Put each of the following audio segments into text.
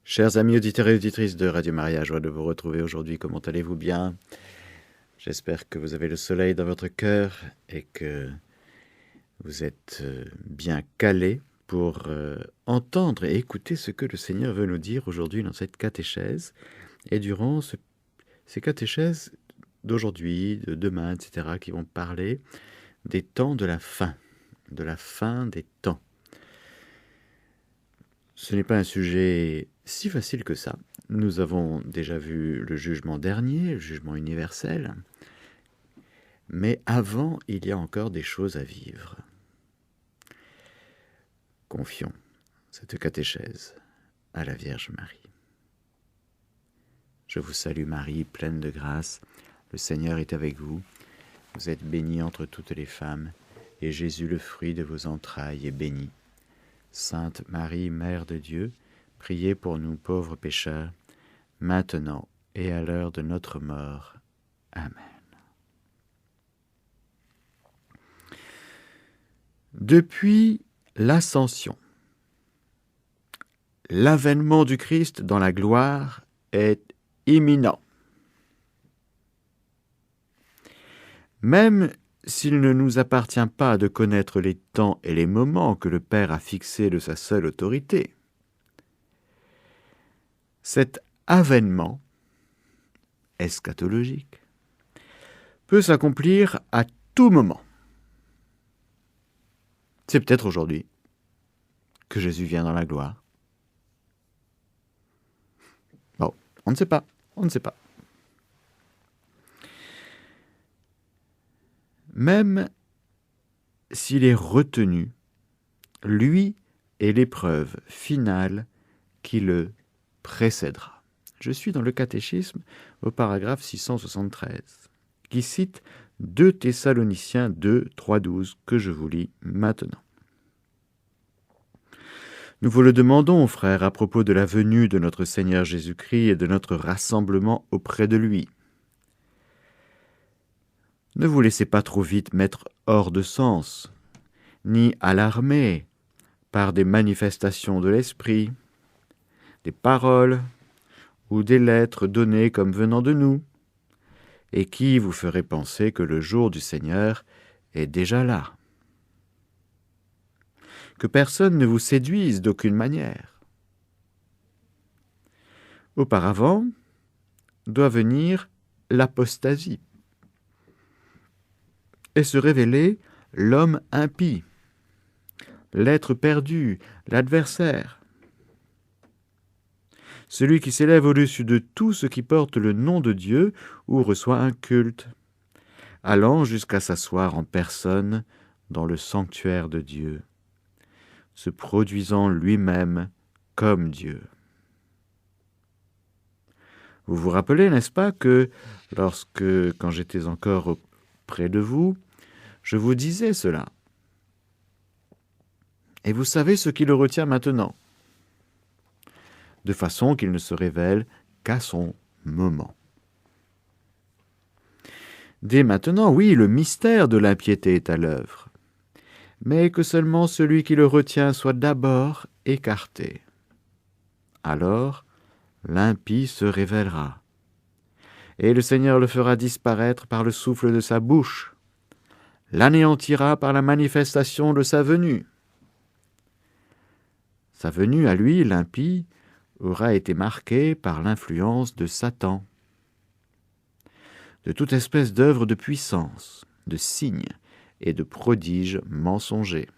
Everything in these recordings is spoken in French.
Chers amis auditeurs et auditrices de Radio Maria, joie de vous retrouver aujourd'hui. Comment allez-vous bien? J'espère que vous avez le soleil dans votre cœur et que vous êtes bien calés pour entendre et écouter ce que le Seigneur veut nous dire aujourd'hui dans cette catéchèse. Et durant ces catéchèses d'aujourd'hui, de demain, etc., qui vont parler des temps de la fin des temps. Ce n'est pas un sujet si facile que ça. Nous avons déjà vu le jugement dernier, le jugement universel. Mais avant, il y a encore des choses à vivre. Confions cette catéchèse à la Vierge Marie. Je vous salue Marie, pleine de grâce. Le Seigneur est avec vous. Vous êtes bénie entre toutes les femmes, et Jésus, le fruit de vos entrailles, est béni. Sainte Marie, Mère de Dieu, priez pour nous pauvres pécheurs, maintenant et à l'heure de notre mort. Amen. Depuis l'Ascension, l'avènement du Christ dans la gloire est imminent. Même s'il ne nous appartient pas de connaître les temps et les moments que le Père a fixés de sa seule autorité, cet avènement eschatologique peut s'accomplir à tout moment. C'est peut-être aujourd'hui que Jésus vient dans la gloire. Bon, on ne sait pas. Même s'il est retenu, lui est l'épreuve finale qui le précédera. Je suis dans le catéchisme au paragraphe 673, qui cite 2 Thessaloniciens 2, 3, 12, que je vous lis maintenant. Nous vous le demandons, frères, à propos de la venue de notre Seigneur Jésus-Christ et de notre rassemblement auprès de lui. Ne vous laissez pas trop vite mettre hors de sens, ni alarmer par des manifestations de l'esprit, des paroles ou des lettres données comme venant de nous, et qui vous feraient penser que le jour du Seigneur est déjà là. Que personne ne vous séduise d'aucune manière. Auparavant, doit venir l'apostasie et se révéler l'homme impie, l'être perdu, l'adversaire, celui qui s'élève au-dessus de tout ce qui porte le nom de Dieu ou reçoit un culte, allant jusqu'à s'asseoir en personne dans le sanctuaire de Dieu, se produisant lui-même comme Dieu. Vous vous rappelez, n'est-ce pas, que quand j'étais encore près de vous, je vous disais cela. Et vous savez ce qui le retient maintenant, de façon qu'il ne se révèle qu'à son moment. Dès maintenant, oui, le mystère de l'impiété est à l'œuvre, mais que seulement celui qui le retient soit d'abord écarté. Alors, l'impie se révélera, et le Seigneur le fera disparaître par le souffle de sa bouche, l'anéantira par la manifestation de sa venue. Sa venue à lui, l'impie, aura été marquée par l'influence de Satan, de toute espèce d'œuvre de puissance, de signes et de prodiges mensongers,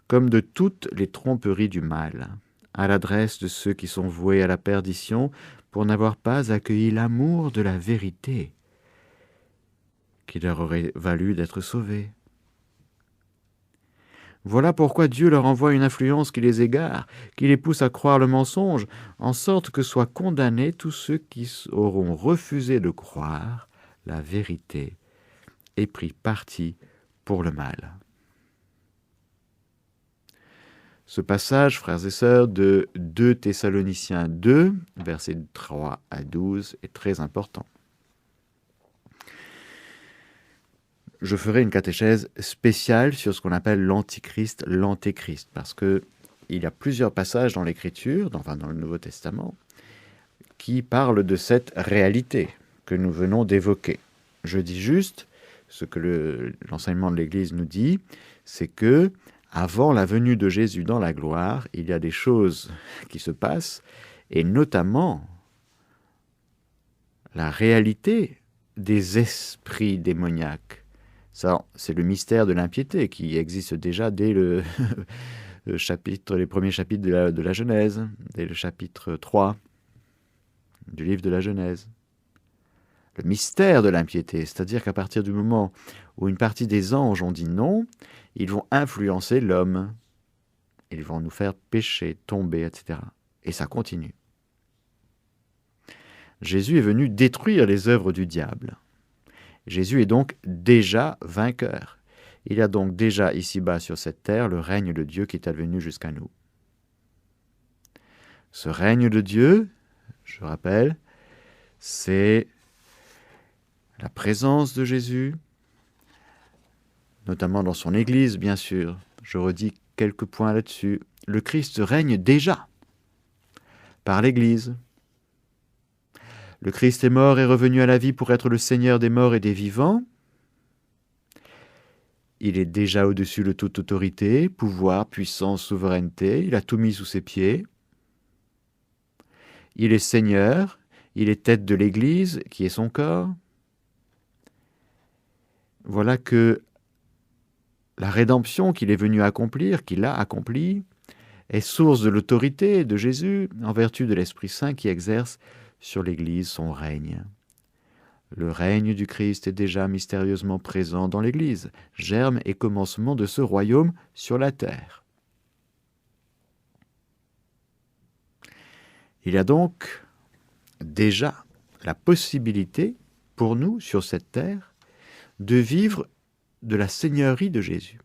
comme de toutes les tromperies du mal, à l'adresse de ceux qui sont voués à la perdition pour n'avoir pas accueilli l'amour de la vérité qui leur aurait valu d'être sauvés. Voilà pourquoi Dieu leur envoie une influence qui les égare, qui les pousse à croire le mensonge, en sorte que soient condamnés tous ceux qui auront refusé de croire la vérité et pris parti pour le mal. Ce passage, frères et sœurs, de 2 Thessaloniciens 2, versets 3 à 12, est très important. Je ferai une catéchèse spéciale sur ce qu'on appelle l'antichrist, l'antéchrist, parce que il y a plusieurs passages dans l'Écriture, dans le Nouveau Testament, qui parlent de cette réalité que nous venons d'évoquer. Je dis juste ce que l'enseignement de l'Église nous dit, c'est que avant la venue de Jésus dans la gloire, il y a des choses qui se passent, et notamment la réalité des esprits démoniaques. Ça, c'est le mystère de l'impiété qui existe déjà dès les premiers chapitres de la Genèse, dès le chapitre 3 du livre de la Genèse. Le mystère de l'impiété, c'est-à-dire qu'à partir du moment où une partie des anges ont dit non, ils vont influencer l'homme. Ils vont nous faire pécher, tomber, etc. Et ça continue. Jésus est venu détruire les œuvres du diable. Jésus est donc déjà vainqueur. Il y a donc déjà ici-bas sur cette terre le règne de Dieu qui est advenu jusqu'à nous. Ce règne de Dieu, je rappelle, c'est la présence de Jésus, notamment dans son Église, bien sûr. Je redis quelques points là-dessus. Le Christ règne déjà par l'Église. Le Christ est mort et revenu à la vie pour être le Seigneur des morts et des vivants. Il est déjà au-dessus de toute autorité, pouvoir, puissance, souveraineté. Il a tout mis sous ses pieds. Il est Seigneur, il est tête de l'Église, qui est son corps. Voilà que la rédemption qu'il est venu accomplir, qu'il a accomplie, est source de l'autorité de Jésus en vertu de l'Esprit Saint qui exerce sur l'Église son règne. Le règne du Christ est déjà mystérieusement présent dans l'Église, germe et commencement de ce royaume sur la terre. Il y a donc déjà la possibilité pour nous sur cette terre de vivre de la seigneurie de Jésus,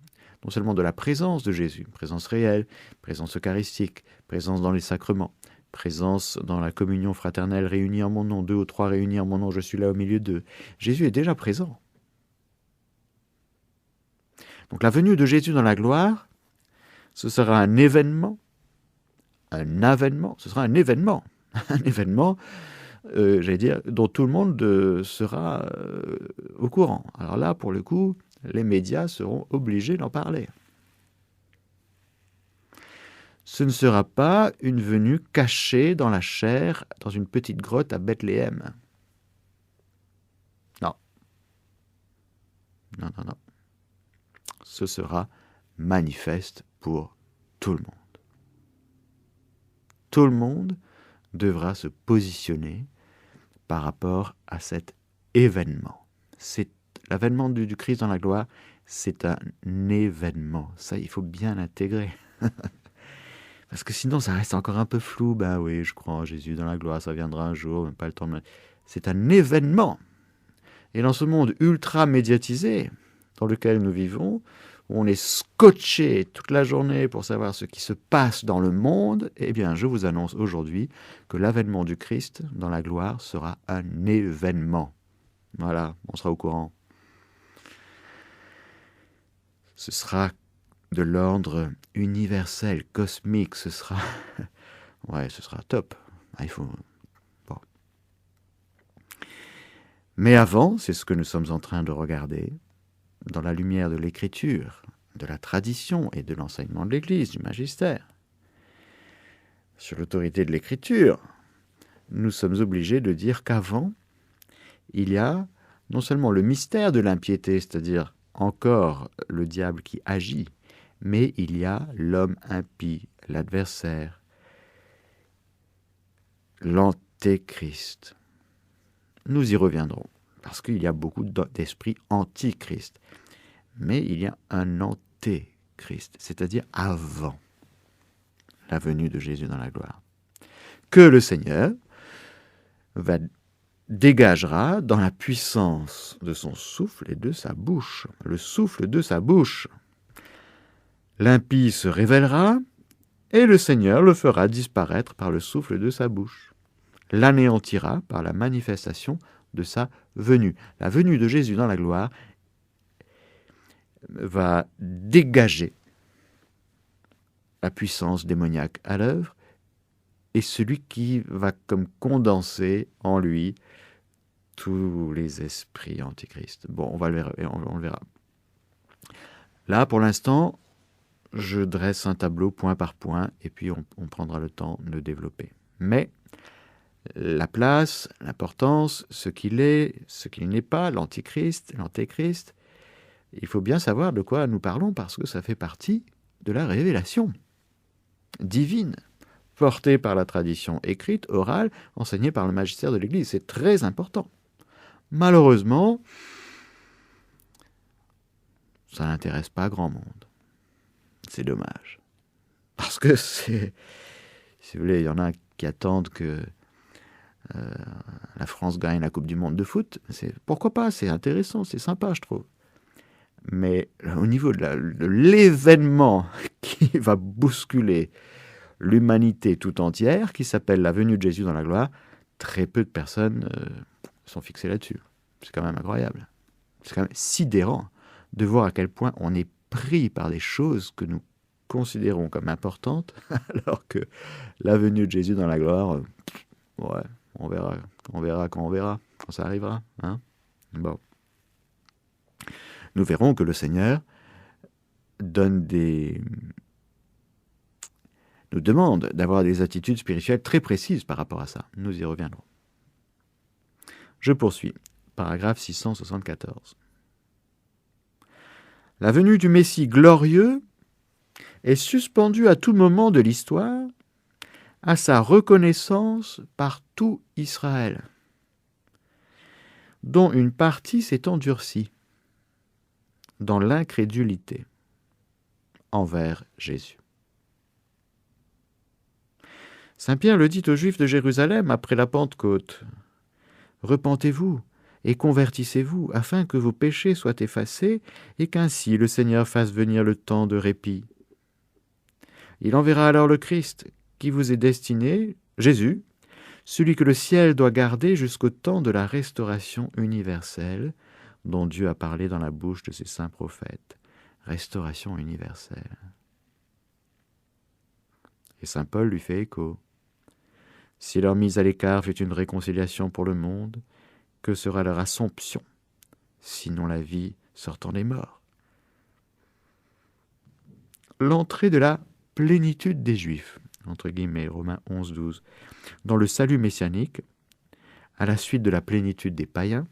non seulement de la présence de Jésus, présence réelle, présence eucharistique, présence dans les sacrements, présence dans la communion fraternelle réunie en mon nom, 2 ou 3 réunis en mon nom, je suis là au milieu d'eux. Jésus est déjà présent. Donc la venue de Jésus dans la gloire, ce sera un événement, ce sera un événement, j'allais dire, dont tout le monde sera au courant. Alors là, pour le coup, les médias seront obligés d'en parler. Ce ne sera pas une venue cachée dans la chair, dans une petite grotte à Bethléem. Non. Non. Ce sera manifeste pour tout le monde. Tout le monde devra se positionner par rapport à cet événement. C'est l'avènement du Christ dans la gloire, c'est un événement. Ça, il faut bien l'intégrer. Parce que sinon, ça reste encore un peu flou. Ben oui, je crois en Jésus dans la gloire, ça viendra un jour, même pas le temps de... C'est un événement. Et dans ce monde ultra médiatisé dans lequel nous vivons, où on est scotché toute la journée pour savoir ce qui se passe dans le monde, eh bien, je vous annonce aujourd'hui que l'avènement du Christ dans la gloire sera un événement. Voilà, on sera au courant. Ce sera de l'ordre universel, cosmique, ce sera top. Il faut... Bon. Mais avant, c'est ce que nous sommes en train de regarder, dans la lumière de l'Écriture, de la tradition et de l'enseignement de l'Église, du magistère. Sur l'autorité de l'Écriture, nous sommes obligés de dire qu'avant, il y a non seulement le mystère de l'impiété, c'est-à-dire encore le diable qui agit, mais il y a l'homme impie, l'adversaire, l'antéchrist. Nous y reviendrons, parce qu'il y a beaucoup d'esprits antichrist. Mais il y a un antéchrist, c'est-à-dire avant la venue de Jésus dans la gloire, que le Seigneur dégagera dans la puissance de son souffle et de sa bouche. Le souffle de sa bouche. L'impie se révélera, et le Seigneur le fera disparaître par le souffle de sa bouche. L'anéantira par la manifestation de sa venue. La venue de Jésus dans la gloire va dégager la puissance démoniaque à l'œuvre, et celui qui va comme condenser en lui tous les esprits antichrist. Bon, on le verra. Là, pour l'instant, je dresse un tableau point par point, et puis on prendra le temps de le développer. Mais la place, l'importance, ce qu'il est, ce qu'il n'est pas, l'antichrist, l'antéchrist, il faut bien savoir de quoi nous parlons, parce que ça fait partie de la révélation divine, portée par la tradition écrite, orale, enseignée par le magistère de l'Église. C'est très important. Malheureusement, ça n'intéresse pas grand monde. C'est dommage. Parce que c'est... Si vous voulez, il y en a qui attendent que la France gagne la Coupe du Monde de foot. Pourquoi pas? C'est intéressant, c'est sympa, je trouve. Mais au niveau de l'événement qui va bousculer l'humanité tout entière, qui s'appelle la venue de Jésus dans la gloire, très peu de personnes sont fixées là-dessus. C'est quand même incroyable. C'est quand même sidérant de voir à quel point on est pris par des choses que nous considérons comme importantes, alors que la venue de Jésus dans la gloire, ouais, on verra quand ça arrivera. Hein? Bon. Nous verrons que le Seigneur nous demande d'avoir des attitudes spirituelles très précises par rapport à ça. Nous y reviendrons. Je poursuis. Paragraphe 674. La venue du Messie glorieux est suspendue à tout moment de l'histoire à sa reconnaissance par tout Israël, dont une partie s'est endurcie dans l'incrédulité envers Jésus. Saint Pierre le dit aux Juifs de Jérusalem après la Pentecôte. « Repentez-vous et convertissez-vous, afin que vos péchés soient effacés et qu'ainsi le Seigneur fasse venir le temps de répit. Il enverra alors le Christ, qui vous est destiné, Jésus, celui que le ciel doit garder jusqu'au temps de la restauration universelle, dont Dieu a parlé dans la bouche de ses saints prophètes. Restauration universelle. » Et saint Paul lui fait écho. « Si leur mise à l'écart fait une réconciliation pour le monde, que sera leur assomption, sinon la vie sortant des morts ?» L'entrée de la plénitude des Juifs, entre guillemets, Romains 11, 12, dans le salut messianique, à la suite de la plénitude des païens,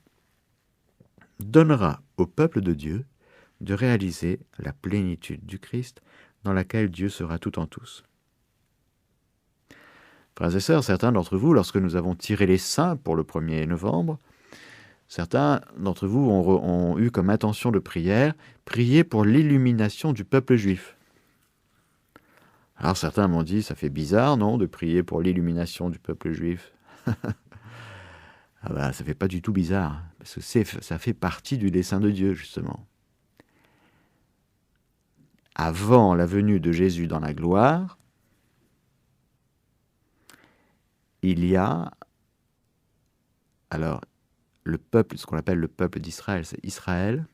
donnera au peuple de Dieu de réaliser la plénitude du Christ dans laquelle Dieu sera tout en tous. Frères et sœurs, certains d'entre vous, lorsque nous avons tiré les saints pour le 1er novembre, certains d'entre vous ont eu comme intention de prière, prier pour l'illumination du peuple juif. Alors certains m'ont dit, ça fait bizarre, non, de prier pour l'illumination du peuple juif. Ah bah, ça fait pas du tout bizarre, parce que ça fait partie du dessein de Dieu, justement. Avant la venue de Jésus dans la gloire, il y a, alors, le peuple, ce qu'on appelle le peuple d'Israël, c'est Israël,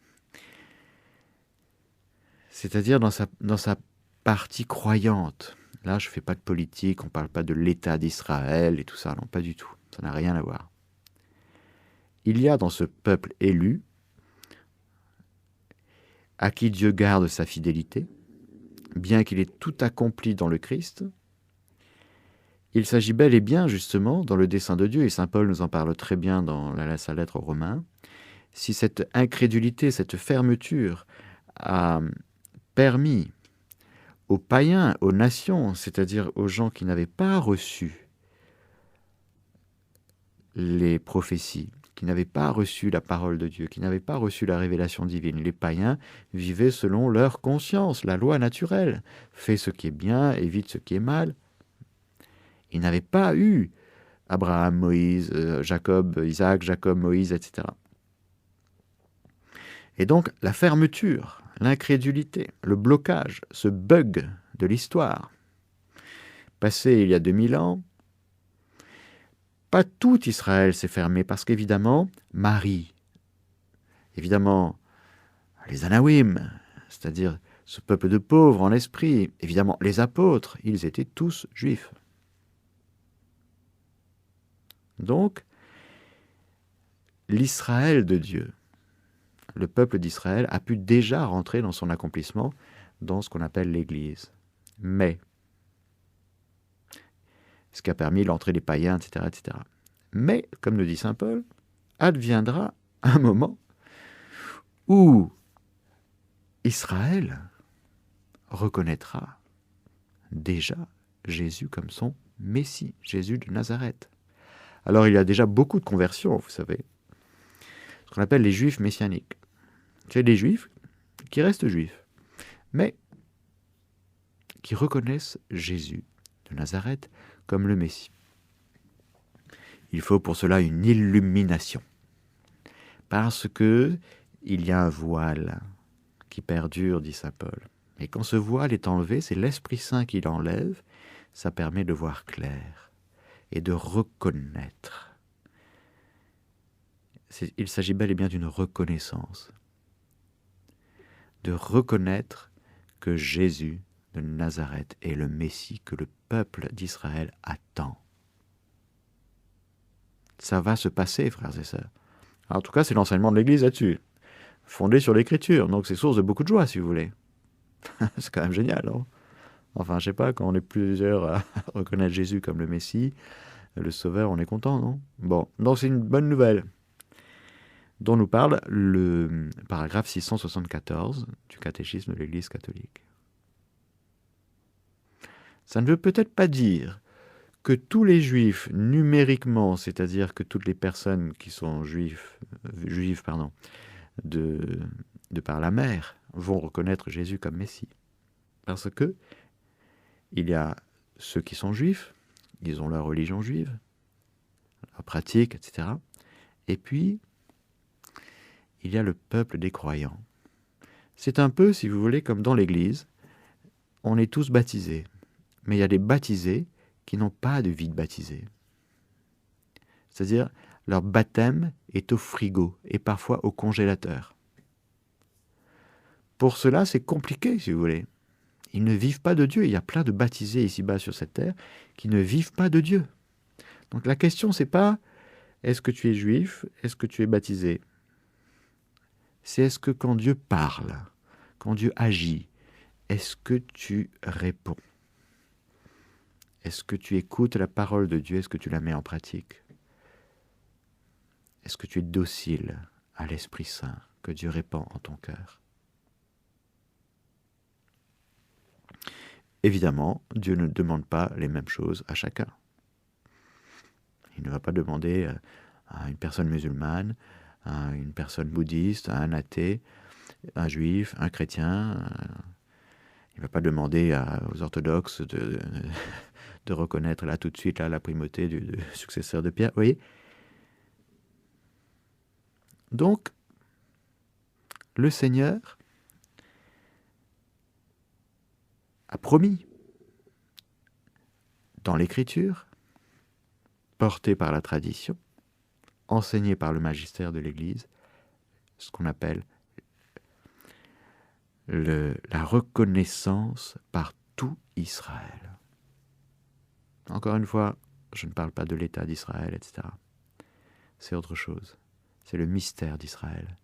c'est-à-dire dans sa partie croyante. Là, je ne fais pas de politique, on ne parle pas de l'État d'Israël et tout ça, non, pas du tout, ça n'a rien à voir. Il y a dans ce peuple élu, à qui Dieu garde sa fidélité, bien qu'il ait tout accompli dans le Christ. Il s'agit bel et bien, justement, dans le dessein de Dieu, et saint Paul nous en parle très bien dans sa lettre aux Romains, si cette incrédulité, cette fermeture a permis aux païens, aux nations, c'est-à-dire aux gens qui n'avaient pas reçu les prophéties, qui n'avaient pas reçu la parole de Dieu, qui n'avaient pas reçu la révélation divine. Les païens vivaient selon leur conscience, la loi naturelle. Fais ce qui est bien, évite ce qui est mal. Ils n'avaient pas eu Abraham, Moïse, Jacob, Isaac, Jacob, Moïse, etc. Et donc, la fermeture, l'incrédulité, le blocage, ce bug de l'histoire, passé il y a 2000 ans, pas tout Israël s'est fermé, parce qu'évidemment, Marie, évidemment, les Anawim, c'est-à-dire ce peuple de pauvres en esprit. Évidemment, les apôtres, ils étaient tous juifs. Donc, l'Israël de Dieu, le peuple d'Israël, a pu déjà rentrer dans son accomplissement dans ce qu'on appelle l'Église. Mais, ce qui a permis l'entrée des païens, etc., etc. Mais, comme nous dit saint Paul, adviendra un moment où Israël reconnaîtra déjà Jésus comme son Messie, Jésus de Nazareth. Alors il y a déjà beaucoup de conversions, vous savez, ce qu'on appelle les juifs messianiques. C'est des juifs qui restent juifs, mais qui reconnaissent Jésus de Nazareth comme le Messie. Il faut pour cela une illumination, parce que il y a un voile qui perdure, dit saint Paul. Et quand ce voile est enlevé, c'est l'Esprit Saint qui l'enlève, ça permet de voir clair et de reconnaître. Il s'agit bel et bien d'une reconnaissance. De reconnaître que Jésus de Nazareth est le Messie que le peuple d'Israël attend. Ça va se passer, frères et sœurs. En tout cas, c'est l'enseignement de l'Église là-dessus, fondé sur l'Écriture. Donc c'est source de beaucoup de joie, si vous voulez. C'est quand même génial, non? Enfin, je sais pas, quand on est plusieurs à reconnaître Jésus comme le Messie, le Sauveur, on est content, non? Bon, donc c'est une bonne nouvelle dont nous parle le paragraphe 674 du catéchisme de l'Église catholique. Ça ne veut peut-être pas dire que tous les juifs, numériquement, c'est-à-dire que toutes les personnes qui sont juives de par la mère, vont reconnaître Jésus comme Messie. Parce que il y a ceux qui sont juifs, ils ont leur religion juive, leur pratique, etc. Et puis, il y a le peuple des croyants. C'est un peu, si vous voulez, comme dans l'Église, on est tous baptisés. Mais il y a des baptisés qui n'ont pas de vie de baptisé. C'est-à-dire, leur baptême est au frigo et parfois au congélateur. Pour cela, c'est compliqué, si vous voulez. Ils ne vivent pas de Dieu. Il y a plein de baptisés ici-bas sur cette terre qui ne vivent pas de Dieu. Donc la question, c'est pas est-ce que tu es juif, est-ce que tu es baptisé? C'est est-ce que quand Dieu parle, quand Dieu agit, est-ce que tu réponds? Est-ce que tu écoutes la parole de Dieu? Est-ce que tu la mets en pratique? Est-ce que tu es docile à l'Esprit Saint que Dieu répand en ton cœur? Évidemment, Dieu ne demande pas les mêmes choses à chacun. Il ne va pas demander à une personne musulmane, à une personne bouddhiste, à un athée, un juif, un chrétien. Il ne va pas demander aux orthodoxes de reconnaître là tout de suite là, la primauté du successeur de Pierre. Vous voyez? Donc, le Seigneur a promis, dans l'Écriture, porté par la tradition, enseigné par le magistère de l'Église, ce qu'on appelle la reconnaissance par tout Israël. Encore une fois, je ne parle pas de l'État d'Israël, etc. C'est autre chose. C'est le mystère d'Israël.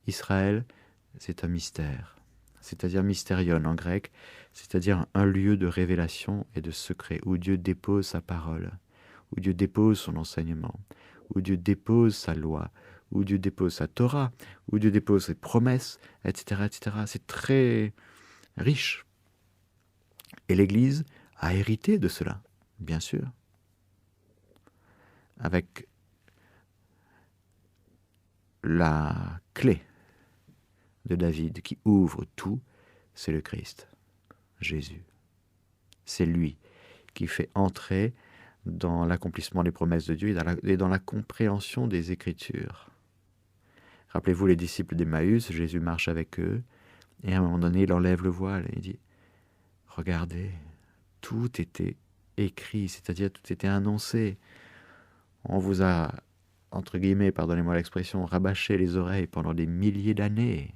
Israël, c'est un mystère, c'est-à-dire mystérion en grec, c'est-à-dire un lieu de révélation et de secret, où Dieu dépose sa parole, où Dieu dépose son enseignement, où Dieu dépose sa loi, où Dieu dépose sa Torah, où Dieu dépose ses promesses, etc., etc. C'est très riche. Et l'Église a hérité de cela, bien sûr, avec la clé de David qui ouvre tout, c'est le Christ, Jésus. C'est lui qui fait entrer dans l'accomplissement des promesses de Dieu et dans la compréhension des Écritures. Rappelez-vous les disciples d'Emmaüs, Jésus marche avec eux, et à un moment donné, il enlève le voile et il dit « Regardez, tout était écrit, c'est-à-dire tout était annoncé. On vous a, entre guillemets, pardonnez-moi l'expression, rabâché les oreilles pendant des milliers d'années.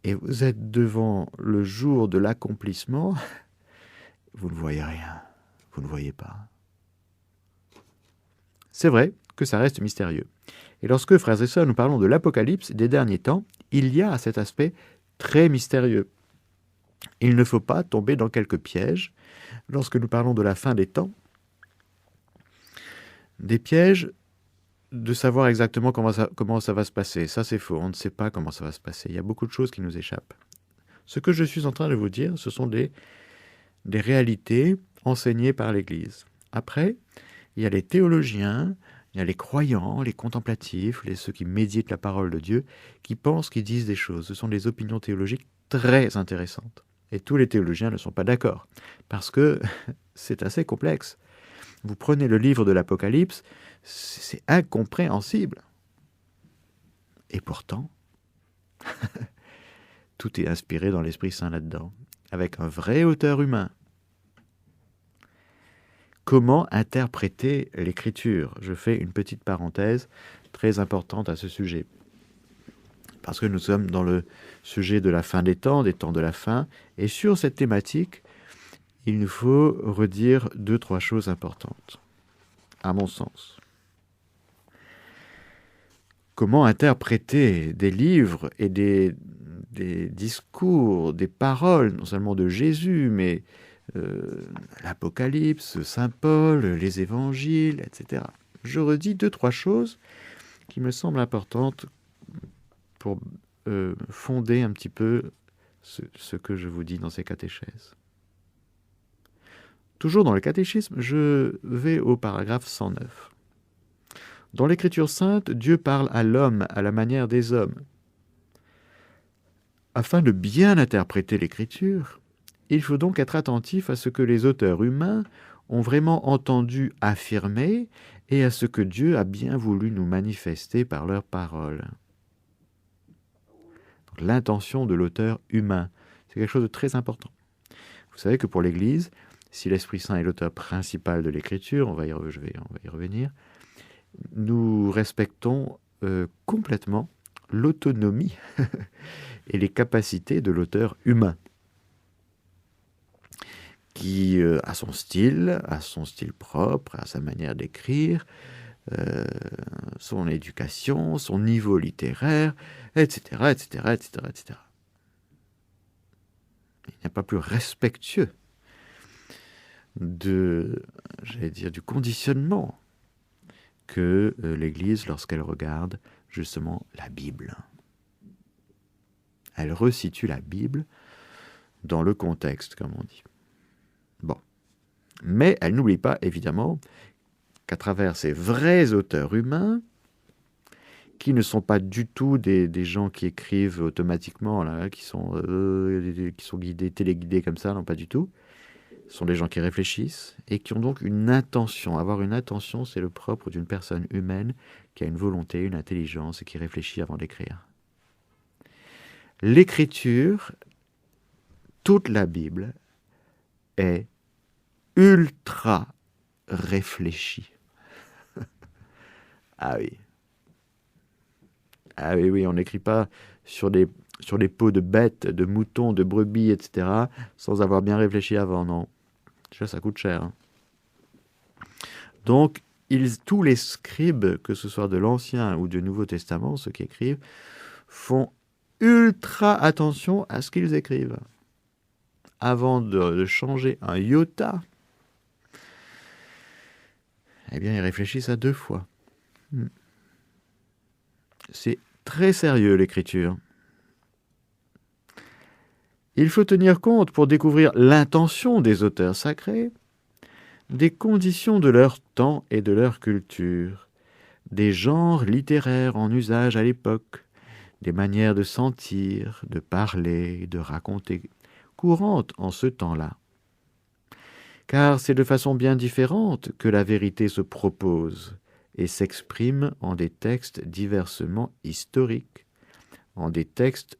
et vous êtes devant le jour de l'accomplissement, vous ne voyez rien, vous ne voyez pas. C'est vrai que ça reste mystérieux. Et lorsque, frères et sœurs, nous parlons de l'Apocalypse des derniers temps, il y a cet aspect très mystérieux. Il ne faut pas tomber dans quelques pièges lorsque nous parlons de la fin des temps. Des pièges de savoir exactement comment ça va se passer. Ça, c'est faux. On ne sait pas comment ça va se passer. Il y a beaucoup de choses qui nous échappent. Ce que je suis en train de vous dire, ce sont des réalités enseignées par l'Église. Après, il y a les théologiens, il y a les croyants, les contemplatifs, ceux qui méditent la parole de Dieu, qui pensent, qui disent des choses. Ce sont des opinions théologiques très intéressantes. Et tous les théologiens ne sont pas d'accord, parce que c'est assez complexe. Vous prenez le livre de l'Apocalypse, c'est incompréhensible. Et pourtant, tout est inspiré dans l'Esprit Saint là-dedans, avec un vrai auteur humain. Comment interpréter l'Écriture? Je fais une petite parenthèse très importante à ce sujet. Parce que nous sommes dans le sujet de la fin des temps de la fin, et sur cette thématique, il nous faut redire 2-3 choses importantes, à mon sens. Comment interpréter des livres et des discours, des paroles, non seulement de Jésus, mais l'Apocalypse, Saint Paul, les évangiles, etc. Je redis 2-3 choses qui me semblent importantes pour fonder un petit peu ce que je vous dis dans ces catéchèses. Toujours dans le catéchisme, je vais au paragraphe 109. Dans l'Écriture sainte, Dieu parle à l'homme à la manière des hommes. Afin de bien interpréter l'Écriture, il faut donc être attentif à ce que les auteurs humains ont vraiment entendu affirmer et à ce que Dieu a bien voulu nous manifester par leurs paroles. L'intention de l'auteur humain, c'est quelque chose de très important. Vous savez que pour l'Église, si l'Esprit Saint est l'auteur principal de l'Écriture, on va y revenir, nous respectons complètement l'autonomie et les capacités de l'auteur humain, qui a son style propre, a sa manière d'écrire, son éducation, son niveau littéraire, etc., etc., etc., etc. Il n'y a pas plus respectueux du conditionnement que l'Église lorsqu'elle regarde justement la Bible. Elle resitue la Bible dans le contexte, comme on dit. Bon. Mais elle n'oublie pas, évidemment, qu'à travers ces vrais auteurs humains, qui ne sont pas du tout des gens qui écrivent automatiquement, là, qui sont guidés, téléguidés comme ça, non, pas du tout. Ce sont des gens qui réfléchissent et qui ont donc une intention. Avoir une intention, c'est le propre d'une personne humaine qui a une volonté, une intelligence et qui réfléchit avant d'écrire. L'écriture, toute la Bible, est ultra réfléchie. Ah oui. Ah oui, on n'écrit pas sur des peaux de bêtes, de moutons, de brebis, etc., sans avoir bien réfléchi avant, non. Déjà, ça coûte cher. Hein. Donc, tous les scribes, que ce soit de l'Ancien ou du Nouveau Testament, ceux qui écrivent, font ultra attention à ce qu'ils écrivent. Avant de changer un iota, eh bien, ils réfléchissent à 2 fois. C'est très sérieux, l'écriture. Il faut tenir compte, pour découvrir l'intention des auteurs sacrés, des conditions de leur temps et de leur culture, des genres littéraires en usage à l'époque, des manières de sentir, de parler, de raconter, courantes en ce temps-là. Car c'est de façon bien différente que la vérité se propose et s'exprime en des textes diversement historiques, en des textes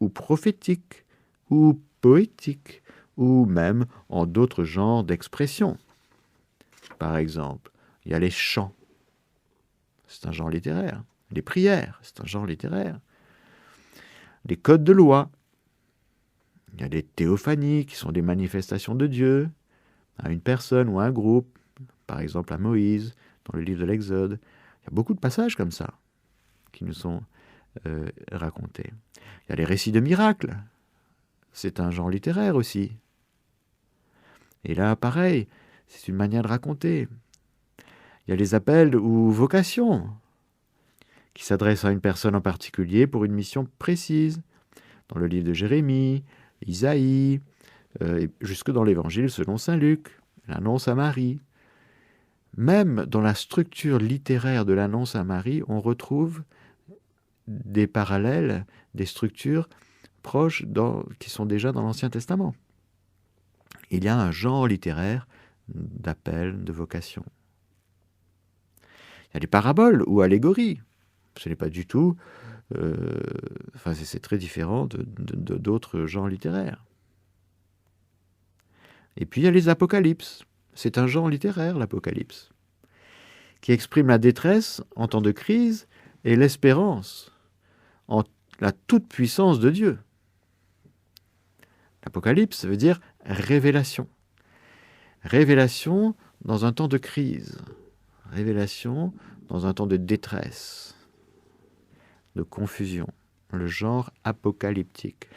ou prophétiques, ou poétiques, ou même en d'autres genres d'expressions. Par exemple, il y a les chants, c'est un genre littéraire. Les prières, c'est un genre littéraire. des codes de loi. Il y a des théophanies qui sont des manifestations de Dieu à une personne ou à un groupe, par exemple à Moïse, dans le livre de l'Exode. Il y a beaucoup de passages comme ça qui nous sont racontés. Il y a les récits de miracles. C'est un genre littéraire aussi. Et là, pareil, c'est une manière de raconter. Il y a les appels ou vocations qui s'adressent à une personne en particulier pour une mission précise. Dans le livre de Jérémie, Isaïe, et jusque dans l'Évangile selon saint Luc, l'annonce à Marie. Même dans la structure littéraire de l'annonce à Marie, on retrouve des parallèles, des structures proches qui sont déjà dans l'Ancien Testament. Il y a un genre littéraire d'appel, de vocation. Il y a des paraboles ou allégories. Ce n'est pas du tout... c'est très différent d'autres genres littéraires. Et puis il y a les apocalypses. C'est un genre littéraire, l'apocalypse, qui exprime la détresse en temps de crise et l'espérance en la toute-puissance de Dieu. L'Apocalypse veut dire révélation. Révélation dans un temps de crise. Révélation dans un temps de détresse, de confusion. Le genre apocalyptique.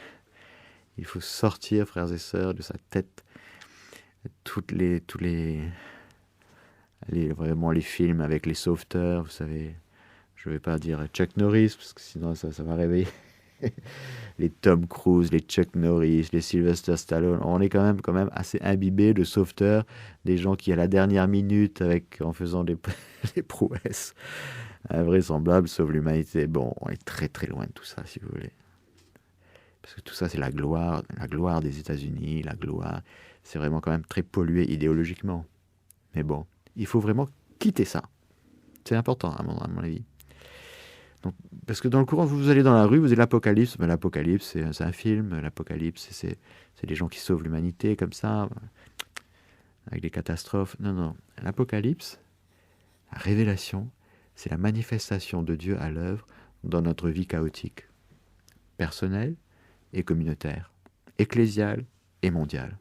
Il faut sortir, frères et sœurs, de sa tête vraiment les films avec les sauveteurs, vous savez. Je ne vais pas dire Chuck Norris, parce que sinon ça va réveiller les Tom Cruise, les Chuck Norris, les Sylvester Stallone. On est quand même assez imbibés de sauveteurs, des gens qui à la dernière minute, en faisant des prouesses invraisemblables, sauvent l'humanité. Bon, on est très très loin de tout ça, si vous voulez. Parce que tout ça, c'est la gloire des États-Unis, la gloire. C'est vraiment quand même très pollué idéologiquement. Mais bon, il faut vraiment quitter ça. C'est important, à mon avis. Donc, parce que dans le courant, vous allez dans la rue, vous avez l'Apocalypse. Ben, l'Apocalypse, c'est un film. L'Apocalypse, c'est des gens qui sauvent l'humanité comme ça, avec des catastrophes. Non. L'Apocalypse, la révélation, c'est la manifestation de Dieu à l'œuvre dans notre vie chaotique, personnelle et communautaire, ecclésiale et mondiale.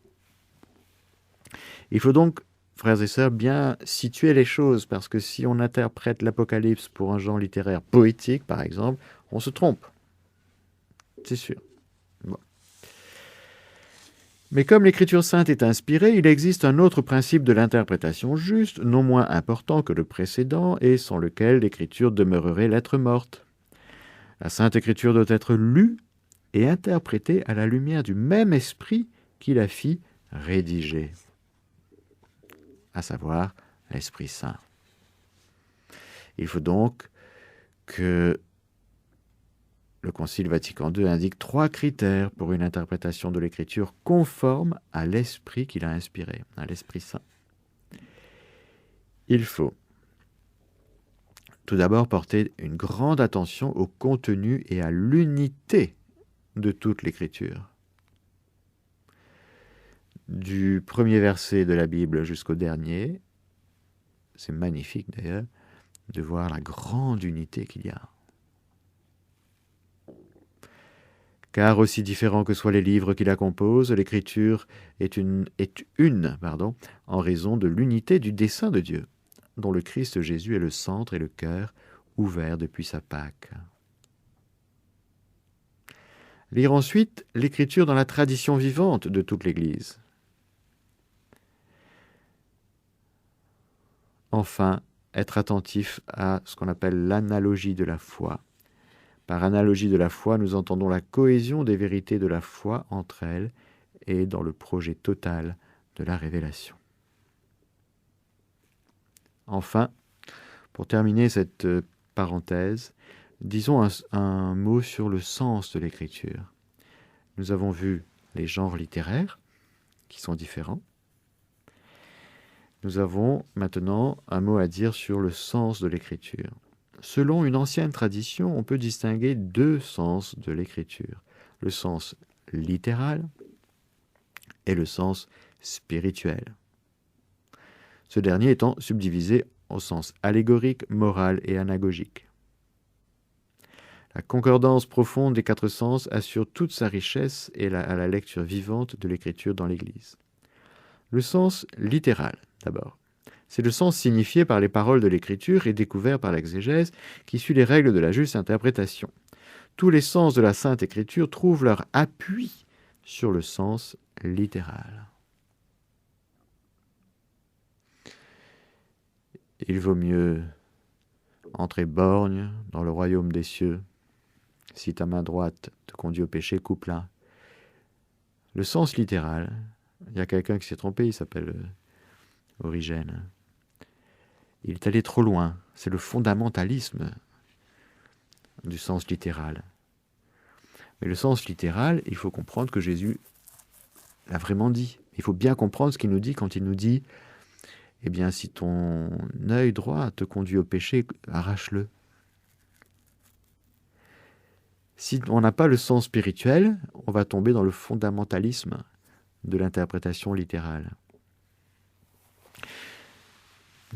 Il faut donc, frères et sœurs, bien situer les choses, parce que si on interprète l'Apocalypse pour un genre littéraire poétique, par exemple, on se trompe. C'est sûr. Bon. Mais comme l'Écriture sainte est inspirée, il existe un autre principe de l'interprétation juste, non moins important que le précédent, et sans lequel l'Écriture demeurerait lettre morte. La Sainte Écriture doit être lue et interprétée à la lumière du même esprit qui la fit rédiger, à savoir l'Esprit Saint. Il faut donc que le Concile Vatican II indique 3 critères pour une interprétation de l'Écriture conforme à l'Esprit qui l'a inspiré, à l'Esprit Saint. Il faut tout d'abord porter une grande attention au contenu et à l'unité de toute l'Écriture. Du premier verset de la Bible jusqu'au dernier, c'est magnifique d'ailleurs, de voir la grande unité qu'il y a. Car aussi différents que soient les livres qui la composent, l'Écriture est une en raison de l'unité du dessein de Dieu, dont le Christ Jésus est le centre et le cœur, ouvert depuis sa Pâque. Lire ensuite l'Écriture dans la tradition vivante de toute l'Église. Enfin, être attentif à ce qu'on appelle l'analogie de la foi. Par analogie de la foi, nous entendons la cohésion des vérités de la foi entre elles et dans le projet total de la révélation. Enfin, pour terminer cette parenthèse, disons un mot sur le sens de l'Écriture. Nous avons vu les genres littéraires, qui sont différents. Nous avons maintenant un mot à dire sur le sens de l'Écriture. Selon une ancienne tradition, on peut distinguer 2 sens de l'Écriture. Le sens littéral et le sens spirituel. Ce dernier étant subdivisé au sens allégorique, moral et anagogique. La concordance profonde des 4 sens assure toute sa richesse à la lecture vivante de l'écriture dans l'Église. Le sens littéral, d'abord. C'est le sens signifié par les paroles de l'écriture et découvert par l'exégèse qui suit les règles de la juste interprétation. Tous les sens de la Sainte Écriture trouvent leur appui sur le sens littéral. Il vaut mieux entrer borgne dans le royaume des cieux. Si ta main droite te conduit au péché, coupe-la. Le sens littéral, il y a quelqu'un qui s'est trompé, il s'appelle Origène. Il est allé trop loin, c'est le fondamentalisme du sens littéral. Mais le sens littéral, il faut comprendre que Jésus l'a vraiment dit. Il faut bien comprendre ce qu'il nous dit quand il nous dit « Eh bien, si ton œil droit te conduit au péché, arrache-le. » Si on n'a pas le sens spirituel, on va tomber dans le fondamentalisme de l'interprétation littérale.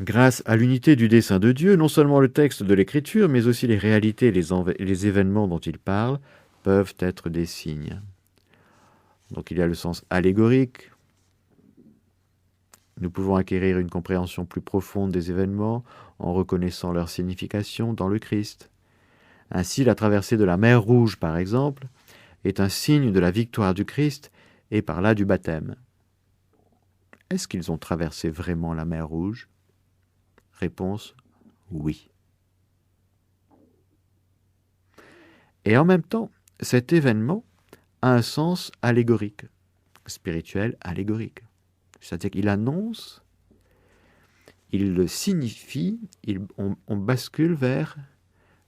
Grâce à l'unité du dessein de Dieu, non seulement le texte de l'Écriture, mais aussi les réalités et les événements dont il parle peuvent être des signes. Donc il y a le sens allégorique. Nous pouvons acquérir une compréhension plus profonde des événements en reconnaissant leur signification dans le Christ. Ainsi, la traversée de la mer Rouge, par exemple, est un signe de la victoire du Christ et par là du baptême. Est-ce qu'ils ont traversé vraiment la mer Rouge ? Réponse, oui. Et en même temps, cet événement a un sens allégorique, spirituel allégorique. C'est-à-dire qu'il annonce, il le signifie, on bascule vers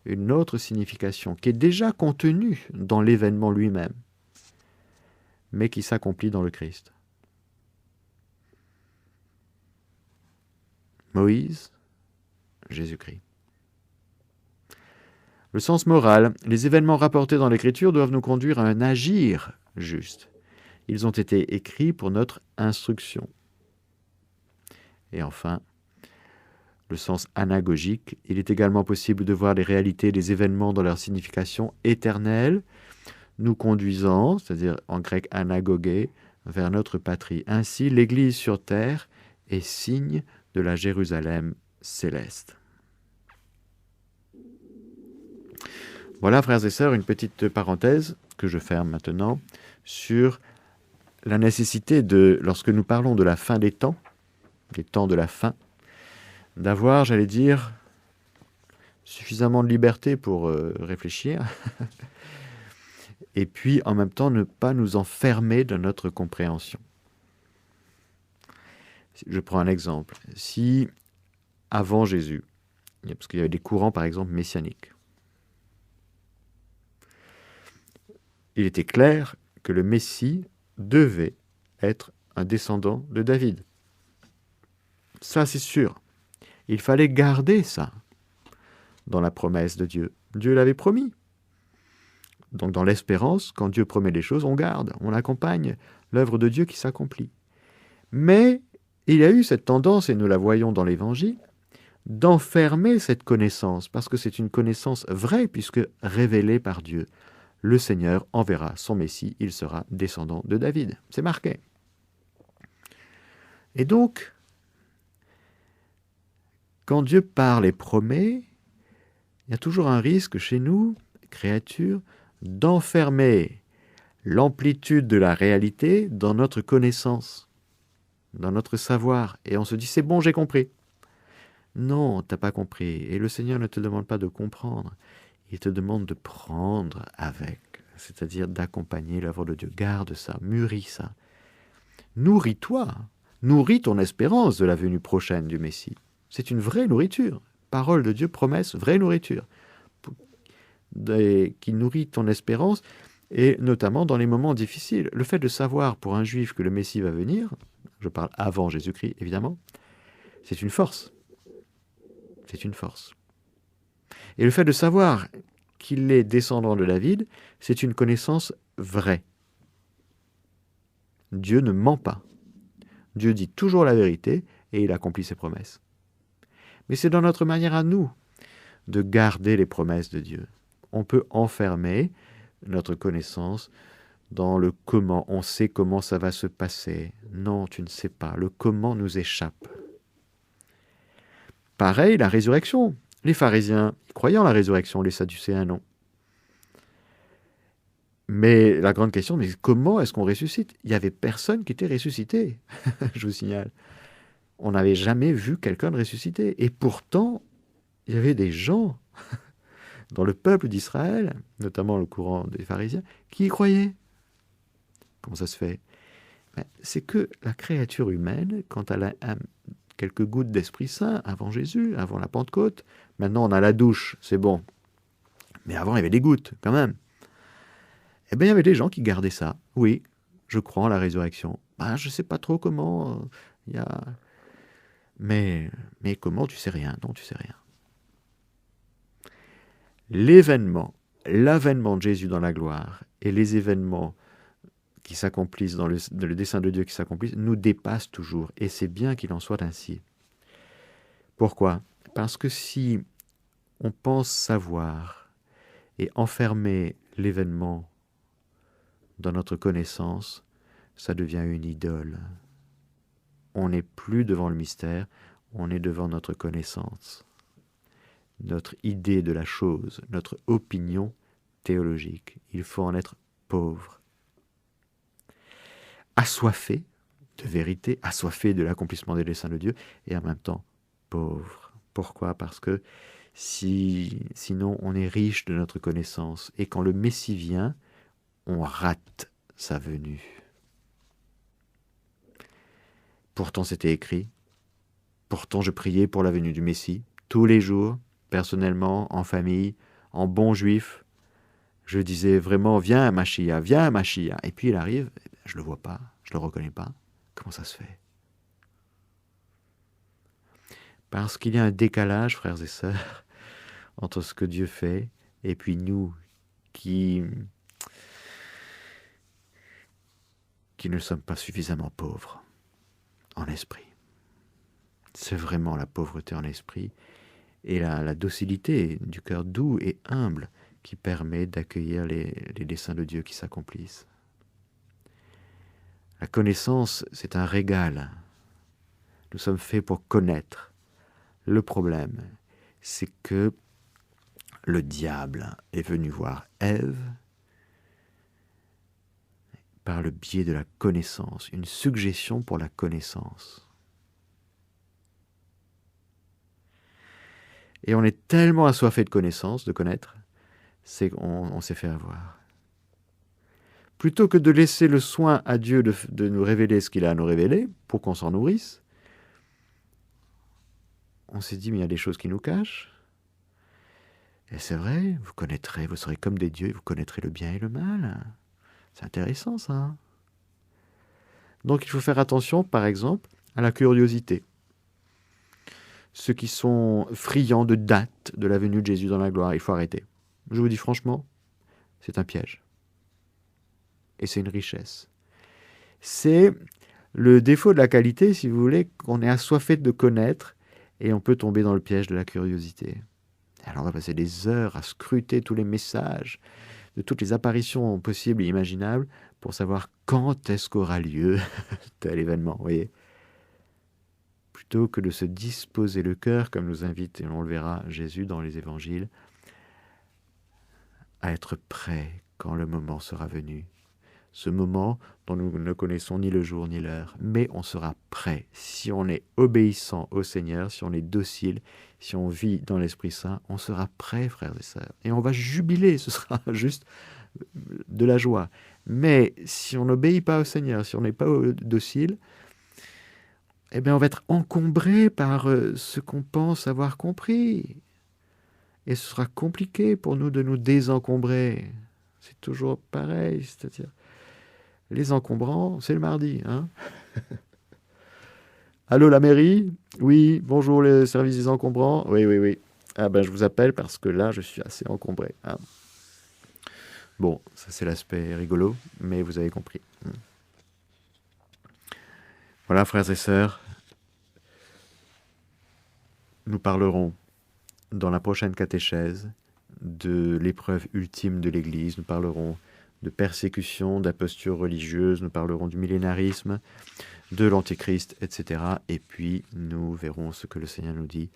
une autre signification qui est déjà contenue dans l'événement lui-même, mais qui s'accomplit dans le Christ. Moïse, Jésus-Christ. Le sens moral, les événements rapportés dans l'Écriture doivent nous conduire à un agir juste. Ils ont été écrits pour notre instruction. Et enfin, le sens anagogique, il est également possible de voir les réalités des événements dans leur signification éternelle, nous conduisant, c'est-à-dire en grec anagogé, vers notre patrie. Ainsi, l'Église sur terre est signe de la Jérusalem céleste. Voilà, frères et sœurs, une petite parenthèse que je ferme maintenant sur la nécessité de, lorsque nous parlons de la fin des temps de la fin, d'avoir, j'allais dire, suffisamment de liberté pour réfléchir, et puis en même temps ne pas nous enfermer dans notre compréhension. Je prends un exemple. Si, avant Jésus, parce qu'il y avait des courants, par exemple, messianiques, il était clair que le Messie devait être un descendant de David. Ça, c'est sûr. Il fallait garder ça dans la promesse de Dieu. Dieu l'avait promis. Donc dans l'espérance, quand Dieu promet des choses, on garde, on accompagne l'œuvre de Dieu qui s'accomplit. Mais il y a eu cette tendance, et nous la voyons dans l'Évangile, d'enfermer cette connaissance, parce que c'est une connaissance vraie, puisque révélée par Dieu. Le Seigneur enverra son Messie, il sera descendant de David. C'est marqué. Et donc, quand Dieu parle et promet, il y a toujours un risque chez nous, créatures, d'enfermer l'amplitude de la réalité dans notre connaissance, dans notre savoir. Et on se dit, c'est bon, j'ai compris. Non, t'as pas compris. Et le Seigneur ne te demande pas de comprendre. Il te demande de prendre avec, c'est-à-dire d'accompagner l'œuvre de Dieu. Garde ça, mûris ça. Nourris-toi, nourris ton espérance de la venue prochaine du Messie. C'est une vraie nourriture. Parole de Dieu, promesse, vraie nourriture. Qui nourrit ton espérance, et notamment dans les moments difficiles. Le fait de savoir pour un juif que le Messie va venir, je parle avant Jésus-Christ évidemment, c'est une force. C'est une force. Et le fait de savoir qu'il est descendant de David, c'est une connaissance vraie. Dieu ne ment pas. Dieu dit toujours la vérité et il accomplit ses promesses. Mais c'est dans notre manière à nous de garder les promesses de Dieu. on peut enfermer notre connaissance dans le comment. On sait comment ça va se passer. Non, tu ne sais pas. Le comment nous échappe. Pareil, la résurrection. Les pharisiens croyaient en la résurrection, les sadducéens non. Mais la grande question, mais comment est-ce qu'on ressuscite? Il n'y avait personne qui était ressuscité, je vous signale. On n'avait jamais vu quelqu'un de ressuscité. Et pourtant, il y avait des gens dans le peuple d'Israël, notamment le courant des pharisiens, qui y croyaient. Comment ça se fait? C'est que la créature humaine, quand elle a quelques gouttes d'Esprit Saint avant Jésus, avant la Pentecôte, maintenant on a la douche, c'est bon. Mais avant, il y avait des gouttes, quand même. Eh bien, il y avait des gens qui gardaient ça. Oui, je crois en la résurrection. Je ne sais pas trop comment. Mais comment, tu sais rien. Non, tu sais rien. L'avènement de Jésus dans la gloire et les événements qui s'accomplissent dans le dessein de Dieu qui s'accomplissent nous dépassent toujours. Et c'est bien qu'il en soit ainsi. Pourquoi? Parce que si on pense savoir et enfermer l'événement dans notre connaissance, ça devient une idole. On n'est plus devant le mystère, on est devant notre connaissance, notre idée de la chose, notre opinion théologique. Il faut en être pauvre. Assoiffé de vérité, assoiffé de l'accomplissement des desseins de Dieu, et en même temps pauvre. Pourquoi? Parce que sinon on est riche de notre connaissance, et quand le Messie vient, on rate sa venue. Pourtant c'était écrit, pourtant je priais pour la venue du Messie, tous les jours, personnellement, en famille, en bon juif, je disais vraiment, viens Mashiach, et puis il arrive, je le vois pas, je le reconnais pas, comment ça se fait? Parce qu'il y a un décalage, frères et sœurs, entre ce que Dieu fait, et puis nous, qui ne sommes pas suffisamment pauvres en esprit. C'est vraiment la pauvreté en esprit et la docilité du cœur doux et humble qui permet d'accueillir les desseins de Dieu qui s'accomplissent. La connaissance, c'est un régal. Nous sommes faits pour connaître. Le problème, c'est que le diable est venu voir Ève par le biais de la connaissance, une suggestion pour la connaissance. Et on est tellement assoiffé de connaissance, de connaître, c'est qu'on s'est fait avoir. Plutôt que de laisser le soin à Dieu de nous révéler ce qu'il a à nous révéler, pour qu'on s'en nourrisse, on s'est dit, mais il y a des choses qui nous cachent. Et c'est vrai, vous serez comme des dieux, et vous connaîtrez le bien et le mal. C'est intéressant, ça. Donc il faut faire attention, par exemple, à la curiosité. Ceux qui sont friands de date de la venue de Jésus dans la gloire, il faut arrêter. Je vous dis franchement, c'est un piège. Et c'est une richesse. C'est le défaut de la qualité, si vous voulez, qu'on est assoiffé de connaître et on peut tomber dans le piège de la curiosité. Alors on va passer des heures à scruter tous les messages de toutes les apparitions possibles et imaginables pour savoir quand est-ce qu'aura lieu tel événement, vous voyez. Plutôt que de se disposer le cœur, comme nous invite, et on le verra, Jésus dans les évangiles, à être prêt quand le moment sera venu. Ce moment dont nous ne connaissons ni le jour ni l'heure, mais on sera prêt. Si on est obéissant au Seigneur, si on est docile, si on vit dans l'Esprit Saint, on sera prêt, frères et sœurs. Et on va jubiler, ce sera juste de la joie. Mais si on n'obéit pas au Seigneur, si on n'est pas docile, eh bien on va être encombré par ce qu'on pense avoir compris. Et ce sera compliqué pour nous de nous désencombrer. C'est toujours pareil, c'est-à-dire les encombrants, c'est le mardi. Hein. Allô, la mairie? Oui, bonjour, les services des encombrants? Oui. Ah ben, je vous appelle parce que là, je suis assez encombré. Hein. Bon, ça c'est l'aspect rigolo, mais vous avez compris. Voilà, frères et sœurs, nous parlerons dans la prochaine catéchèse de l'épreuve ultime de l'Église, nous parlerons de persécution, d'imposture religieuse, nous parlerons du millénarisme, de l'Antéchrist, etc. Et puis nous verrons ce que le Seigneur nous dit,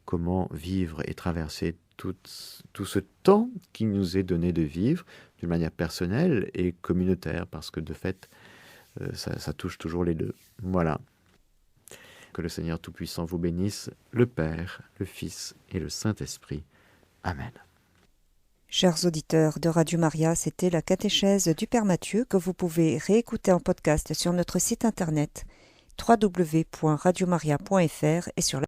comment vivre et traverser tout ce temps qui nous est donné de vivre d'une manière personnelle et communautaire, parce que de fait, ça touche toujours les deux. Voilà. Que le Seigneur Tout-Puissant vous bénisse, le Père, le Fils et le Saint-Esprit. Amen. Chers auditeurs de Radio Maria, c'était la catéchèse du Père Mathieu que vous pouvez réécouter en podcast sur notre site internet www.radiomaria.fr et sur